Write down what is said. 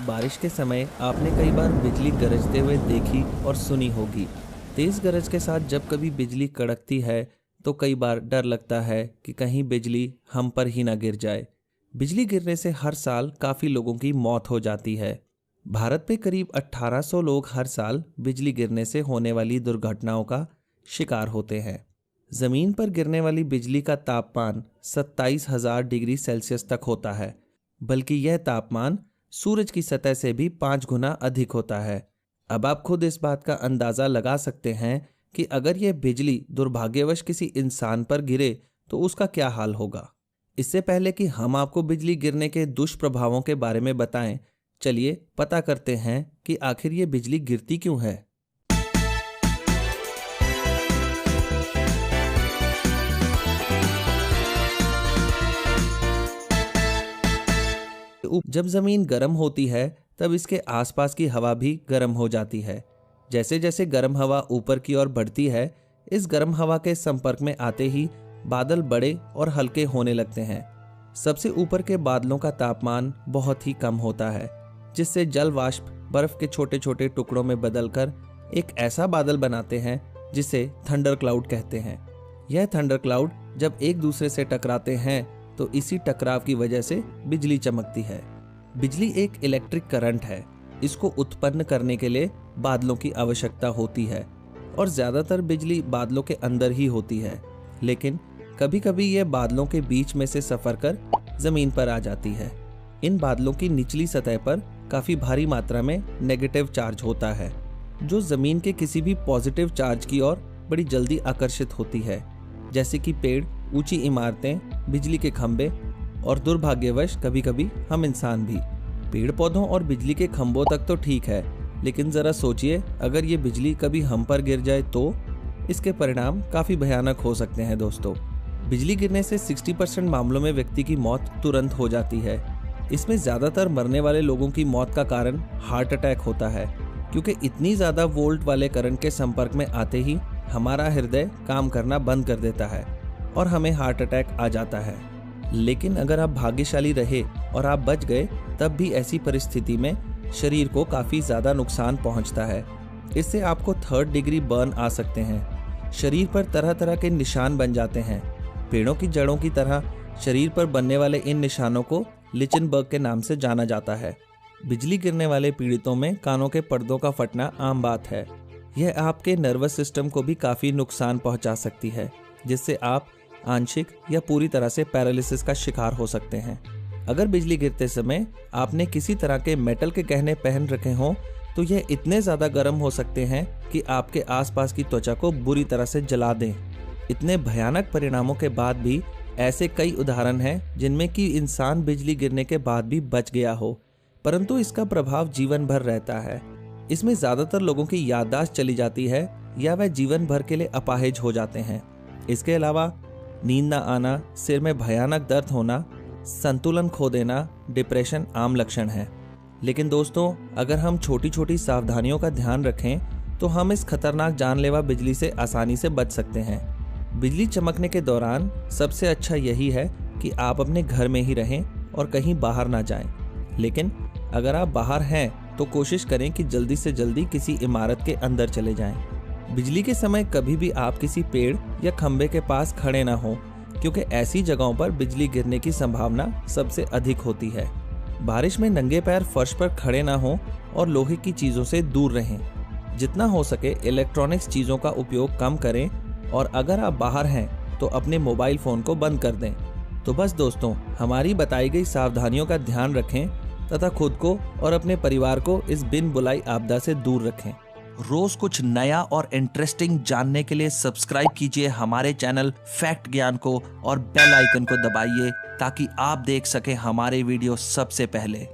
बारिश के समय आपने कई बार बिजली गरजते हुए देखी और सुनी होगी। तेज गरज के साथ जब कभी बिजली कड़कती है तो कई बार डर लगता है कि कहीं बिजली हम पर ही ना गिर जाए। बिजली गिरने से हर साल काफी लोगों की मौत हो जाती है। भारत में करीब 1800 लोग हर साल बिजली गिरने से होने वाली दुर्घटनाओं का शिकार होते हैं। जमीन पर गिरने वाली बिजली का तापमान 27,000 डिग्री सेल्सियस तक होता है, बल्कि यह तापमान सूरज की सतह से भी 5 गुना अधिक होता है। अब आप खुद इस बात का अंदाजा लगा सकते हैं कि अगर यह बिजली दुर्भाग्यवश किसी इंसान पर गिरे तो उसका क्या हाल होगा। इससे पहले कि हम आपको बिजली गिरने के दुष्प्रभावों के बारे में बताएं, चलिए पता करते हैं कि आखिर ये बिजली गिरती क्यों है। जब जमीन गर्म होती है तब इसके आसपास की हवा भी गर्म हो जाती है। जैसे जैसे गर्म हवा ऊपर की ओर बढ़ती है, इस गर्म हवा के संपर्क में आते ही बादल बड़े और हल्के होने लगते हैं। सबसे ऊपर के बादलों का तापमान बहुत ही कम होता है, जिससे जल वाष्प बर्फ के छोटे छोटे टुकड़ों में बदलकर एक ऐसा बादल बनाते हैं जिसे थंडर क्लाउड कहते हैं। यह थंडर क्लाउड जब एक दूसरे से टकराते हैं तो इसी टकराव की वजह से बिजली चमकती है। बिजली एक इलेक्ट्रिक करंट है। इसको उत्पन्न करने के लिए बादलों की आवश्यकता होती है और ज्यादातर बिजली बादलों के अंदर ही होती है, लेकिन कभी कभी यह बादलों के बीच में से सफर कर जमीन पर आ जाती है। इन बादलों की निचली सतह पर काफी भारी मात्रा में नेगेटिव चार्ज होता है, जो जमीन के किसी भी पॉजिटिव चार्ज की ओर बड़ी जल्दी आकर्षित होती है, जैसे कि पेड़, ऊंची इमारतें, बिजली के खंभे और दुर्भाग्यवश कभी कभी हम इंसान भी। पेड़ पौधों और बिजली के खंभों तक तो ठीक है, लेकिन जरा सोचिए अगर ये बिजली कभी हम पर गिर जाए तो इसके परिणाम काफी भयानक हो सकते हैं। दोस्तों, बिजली गिरने से 60% मामलों में व्यक्ति की मौत तुरंत हो जाती है। इसमें ज्यादातर मरने वाले लोगों की मौत का कारण हार्ट अटैक होता है, क्योंकि इतनी ज्यादा वोल्ट वाले करंट के संपर्क में आते ही हमारा हृदय काम करना बंद कर देता है और हमें हार्ट अटैक आ जाता है। लेकिन अगर आप भाग्यशाली रहे और आप बच गए, तब भी ऐसी परिस्थिति में शरीर को काफी ज्यादा नुकसान पहुंचता है। इससे आपको 3rd डिग्री बर्न आ सकते हैं। शरीर पर तरह तरह के निशान बन जाते हैं। पेड़ों की जड़ों की तरह शरीर पर बनने वाले इन निशानों को लिचनबर्ग के नाम से जाना जाता है। बिजली गिरने वाले पीड़ितों में कानों के पर्दों का फटना आम बात है। यह आपके नर्वस सिस्टम को भी काफी नुकसान पहुंचा सकती है, जिससे आप आंशिक या पूरी तरह से पैरालिसिस का शिकार हो सकते हैं। अगर बिजली गिरते समय आपने किसी तरह के मेटल के गहने पहन रखे हों तो यह इतने ज्यादा गर्म हो सकते हैं कि आपके आसपास की त्वचा को बुरी तरह से जला दें। इतने भयानक परिणामों के बाद भी ऐसे कई उदाहरण हैं जिनमें कि इंसान बिजली गिरने के बाद भी बच गया हो, परंतु इसका प्रभाव जीवन भर रहता है। इसमें ज्यादातर लोगों की याददाश्त चली जाती है या वह जीवन भर के लिए अपाहिज हो जाते हैं। इसके अलावा नींद न आना, सिर में भयानक दर्द होना, संतुलन खो देना, डिप्रेशन आम लक्षण है। लेकिन दोस्तों, अगर हम छोटी छोटी सावधानियों का ध्यान रखें तो हम इस खतरनाक जानलेवा बिजली से आसानी से बच सकते हैं। बिजली चमकने के दौरान सबसे अच्छा यही है कि आप अपने घर में ही रहें और कहीं बाहर ना जाएं। लेकिन अगर आप बाहर हैं तो कोशिश करें कि जल्दी से जल्दी किसी इमारत के अंदर चले जाएं। बिजली के समय कभी भी आप किसी पेड़ या खंभे के पास खड़े ना हों, क्योंकि ऐसी जगहों पर बिजली गिरने की संभावना सबसे अधिक होती है। बारिश में नंगे पैर फर्श पर खड़े ना हों और लोहे की चीज़ों से दूर रहें। जितना हो सके इलेक्ट्रॉनिक्स चीज़ों का उपयोग कम करें और अगर आप बाहर हैं तो अपने मोबाइल फ़ोन को बंद कर दें। तो बस दोस्तों, हमारी बताई गई सावधानियों का ध्यान रखें तथा खुद को और अपने परिवार को इस बिन बुलाई आपदा से दूर रखें। रोज कुछ नया और इंटरेस्टिंग जानने के लिए सब्सक्राइब कीजिए हमारे चैनल फैक्ट ज्ञान को और बेल आइकन को दबाइए ताकि आप देख सकें हमारे वीडियो सबसे पहले।